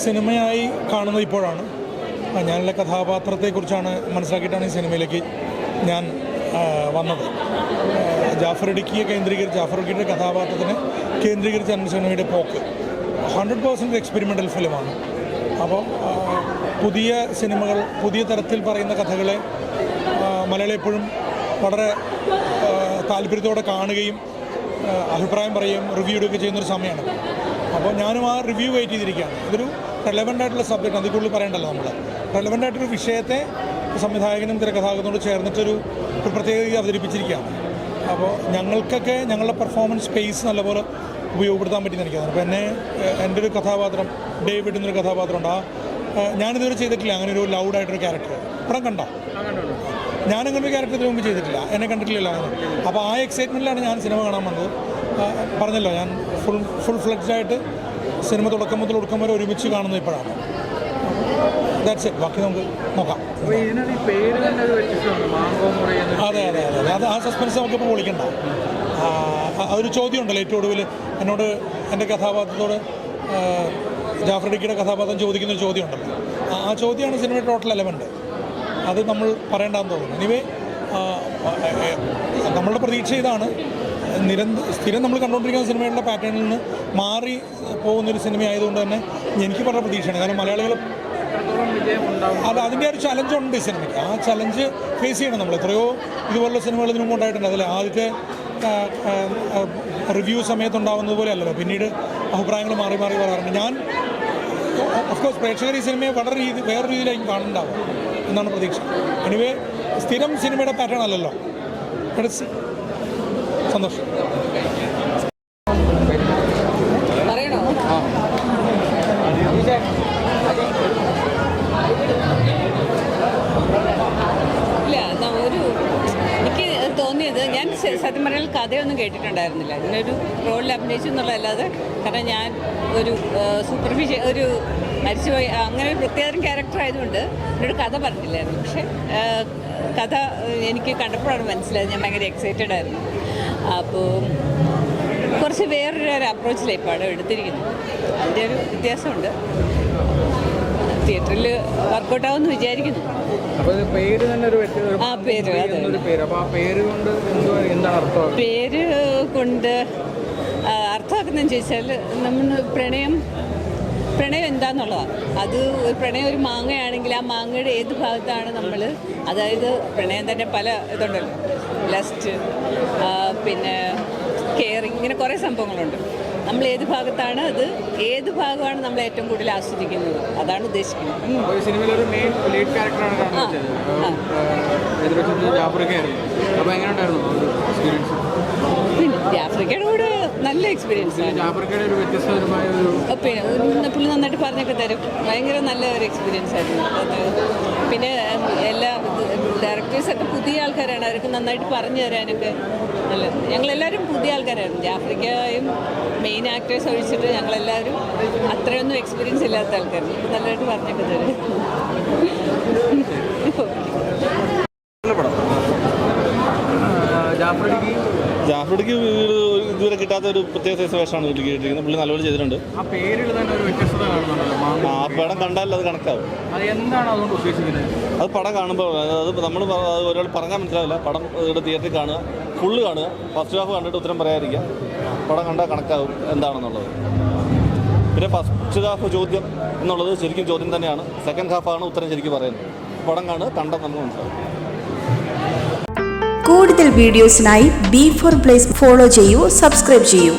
സിനിമയായി കാണുന്നത് ഇപ്പോഴാണ്. ഞാനുള്ള കഥാപാത്രത്തെക്കുറിച്ചാണ് മനസ്സിലാക്കിയിട്ടാണ് ഈ സിനിമയിലേക്ക് ഞാൻ വന്നത്. ജാഫർ ഇടുക്കിയെ കേന്ദ്രീകരിച്ച് ജാഫർ ഇടുക്കിയുടെ കഥാപാത്രത്തിനെ കേന്ദ്രീകരിച്ചാണ് സിനിമയുടെ പോക്ക്. 100% എക്സ്പെരിമെൻ്റൽ ഫിലിമാണ്. അപ്പോൾ പുതിയ സിനിമകൾ, പുതിയ തരത്തിൽ പറയുന്ന കഥകളെ മലയാളം എപ്പോഴും വളരെ താല്പര്യത്തോടെ കാണുകയും അഭിപ്രായം പറയുകയും റിവ്യൂ ഇടുകയൊക്കെ ചെയ്യുന്നൊരു സമയമാണ്. അപ്പോൾ ഞാനും ആ റിവ്യൂ വെയിറ്റ് ചെയ്തിരിക്കുകയാണ്. ഇതൊരു റെലവൻ്റ് ആയിട്ടുള്ള സബ്ജക്റ്റ്, അതിൽ കൂടുതൽ പറയണ്ടല്ലോ. നമ്മൾ റെലവൻ്റ് ആയിട്ടൊരു വിഷയത്തെ സംവിധായകനും തിരക്കഥാകൃത്തോട് ചേർന്നിട്ടൊരു പ്രത്യേക രീതി അവതരിപ്പിച്ചിരിക്കുകയാണ്. അപ്പോൾ ഞങ്ങൾക്കൊക്കെ ഞങ്ങളുടെ പെർഫോമൻസ് സ്പേസ് നല്ലപോലെ ഉപയോഗപ്പെടുത്താൻ പറ്റുമെന്ന് എനിക്കതാണ്. അപ്പോൾ എൻ്റെ ഒരു കഥാപാത്രം ഡേവിഡ് എന്നൊരു കഥാപാത്രമുണ്ട്. ഞാനിതുവരെ ചെയ്തിട്ടില്ല അങ്ങനെ ഒരു ലൗഡായിട്ടൊരു ക്യാരക്ടർ. പടം കണ്ടോ? ഞാനങ്ങനെ ഒരു ക്യാരക്ടർ ഇതിനു മുമ്പ് ചെയ്തിട്ടില്ല, എന്നെ കണ്ടിട്ടില്ലല്ലോ അങ്ങനെ. അപ്പോൾ ആ എക്സൈറ്റ്മെൻറ്റിലാണ് ഞാൻ സിനിമ കാണാൻ വന്നത്. പറഞ്ഞല്ലോ, ഞാൻ ഫുൾ ഫ്ലെഡ്ജായിട്ട് സിനിമ തുടക്കം മുതൽ ഒടുക്കം വരെ ഒരുമിച്ച് കാണുന്നത് ഇപ്പോഴാണ്. That's it. ബാക്കി നമുക്ക് നോക്കാം. അതെ അതെ അതെ അതെ, അത് ആ സസ്പെൻസ് നമുക്കിപ്പോൾ പൊളിക്കണ്ട. അതൊരു ചോദ്യം ഉണ്ടല്ലോ ഏറ്റവും ഒടുവിൽ എന്നോട് എൻ്റെ കഥാപാത്രത്തോട് ജാഫർ ഇടുക്കിയുടെ കഥാപാത്രം ചോദിക്കുന്നൊരു ചോദ്യം ഉണ്ടല്ലോ. ആ ചോദ്യമാണ് സിനിമയുടെ ടോട്ടൽ എലമെൻറ്റ്. അത് നമ്മൾ പറയേണ്ടതെന്ന് തോന്നുന്നു. എനിവേ, നമ്മളുടെ പ്രതീക്ഷ ഇതാണ്. സ്ഥിരം നമ്മൾ കണ്ടുകൊണ്ടിരിക്കുന്ന സിനിമയുടെ പാറ്റേണിൽ നിന്ന് മാറി പോകുന്നൊരു സിനിമ ആയതുകൊണ്ട് തന്നെ എനിക്ക് പറഞ്ഞ പ്രതീക്ഷയാണ്. കാരണം മലയാളികൾ അതിൻ്റെ ഒരു ചലഞ്ചുണ്ട് ഈ സിനിമയ്ക്ക്. ആ ചലഞ്ച് ഫേസ് ചെയ്യണം നമ്മൾ. എത്രയോ ഇതുപോലുള്ള സിനിമകൾ ഇതിനു മുമ്പ് ഉണ്ടായിട്ടുണ്ട്. അതിൽ ആദ്യത്തെ റിവ്യൂ സമയത്തുണ്ടാകുന്നത് പോലെ അല്ലല്ലോ, പിന്നീട് അഭിപ്രായങ്ങൾ മാറി മാറി വരാറുണ്ട്. ഞാൻ ഓഫ്കോഴ്സ് പ്രേക്ഷകർ ഈ സിനിമയെ വേറെ രീതിയിലായിരിക്കും കാണുന്നുണ്ടാവും എന്നാണ് പ്രതീക്ഷ. എനിവേ, സ്ഥിരം സിനിമയുടെ പാറ്റേൺ അല്ലല്ലോ. സന്തോഷം. എനിക്ക് തോന്നിയത്, ഞാൻ സത്യം പറഞ്ഞാൽ കഥയൊന്നും കേട്ടിട്ടുണ്ടായിരുന്നില്ല. ഇതിനൊരു റോളിൽ അഭിനയിച്ചു എന്നുള്ളതല്ലാതെ. കാരണം ഞാൻ ഒരു ഒരു മരിച്ചുപോയി അങ്ങനെ ഒരു പ്രത്യേകം ക്യാരക്ടർ ആയതുകൊണ്ട് എന്നോട് കഥ പറഞ്ഞില്ലായിരുന്നു. പക്ഷേ കഥ എനിക്ക് കണ്ടപ്പോഴാണ് മനസ്സിലായത്. ഞാൻ ഭയങ്കര എക്സൈറ്റഡ് ആയിരുന്നു. അപ്പോൾ കുറച്ച് വേറൊരു അപ്രോച്ചിലാണ് ഇപ്പോൾ അവിടെ എടുത്തിരിക്കുന്നത്. അതിൻ്റെ ഒരു വ്യത്യാസമുണ്ട്. തിയേറ്ററിൽ വർക്കൗട്ടാവുമെന്ന് വിചാരിക്കുന്നു. പേര് കൊണ്ട് അർത്ഥമാക്കുന്നതെന്ന് ചോദിച്ചാൽ, നമ്മൾ പ്രണയം എന്താണെന്നുള്ളതാണ്. അത് പ്രണയം ഒരു മാങ്ങയാണെങ്കിൽ ആ മാങ്ങയുടെ ഏത് ഭാഗത്താണ് നമ്മൾ, അതായത് പ്രണയം തന്നെ പല ഇതുണ്ടല്ലോ, ലസ്റ്റ്, പിന്നെ കെയറിങ്, ഇങ്ങനെ കുറേ സംഭവങ്ങളുണ്ട്. നമ്മൾ ഏത് ഭാഗത്താണ്, അത് ഏത് ഭാഗമാണ് നമ്മൾ ഏറ്റവും കൂടുതൽ ആസ്വദിക്കുന്നത്, അതാണ് ഉദ്ദേശിക്കുന്നത്. പിന്നെ ആഫ്രിക്കയുടെ കൂടെ നല്ല എക്സ്പീരിയൻസ് ആണ്. പിന്നെ പുള്ളി നന്നായിട്ട് പറഞ്ഞൊക്കെ തരും. ഭയങ്കര നല്ല ഒരു എക്സ്പീരിയൻസ് ആയിരുന്നു. പിന്നെ എല്ലാ ഡയറക്ടേഴ്സൊക്കെ പുതിയ ആൾക്കാരാണ്. അവർക്ക് നന്നായിട്ട് പറഞ്ഞു തരാനൊക്കെ നല്ലത്. ഞങ്ങളെല്ലാവരും പുതിയ ആൾക്കാരായിരുന്നു. ആഫ്രിക്കയും മെയിൻ ആക്ടേഴ്സ് ഒഴിച്ചിട്ട് ഞങ്ങളെല്ലാവരും അത്രയൊന്നും എക്സ്പീരിയൻസ് ഇല്ലാത്ത ആൾക്കാരാണ്. നല്ലതായിട്ട് പറഞ്ഞൊക്കെ തരും. ജാഫ്രിക്ക് ഇതുവരെ കിട്ടാത്ത ഒരു പ്രത്യേക സൈസ് വേഷമാണ് കിട്ടിയിരിക്കുന്നത്. പുള്ളി നല്ലപോലെ ചെയ്തിട്ടുണ്ട്. ആ പടം കണ്ടാൽ അത് കണക്കാവും. അത് പടം കാണുമ്പോൾ അത് നമ്മൾ ഒരാൾ പറഞ്ഞാൽ മനസ്സിലാവില്ല. പടം ഇവിടെ തിയേറ്ററിൽ കാണുക, ഫുള്ള് കാണുക, ഫസ്റ്റ് ഹാഫ് കണ്ടിട്ട് ഉത്തരം പറയാതിരിക്കുക. പടം കണ്ടാൽ കണക്കാവും എന്താണെന്നുള്ളത്. പിന്നെ ഫസ്റ്റ് ഹാഫ് ചോദ്യം എന്നുള്ളത് ശരിക്കും ചോദ്യം തന്നെയാണ്. സെക്കൻഡ് ഹാഫാണ് ഉത്തരം ശരിക്കും പറയുന്നത്. പടം കാണുക, കണ്ടാൽ നമുക്ക് മനസ്സിലാവും. കൂടുതൽ വീഡിയോസിനായി B4 Place ഫോളോ ചെയ്യൂ, സബ്സ്ക്രൈബ് ചെയ്യൂ.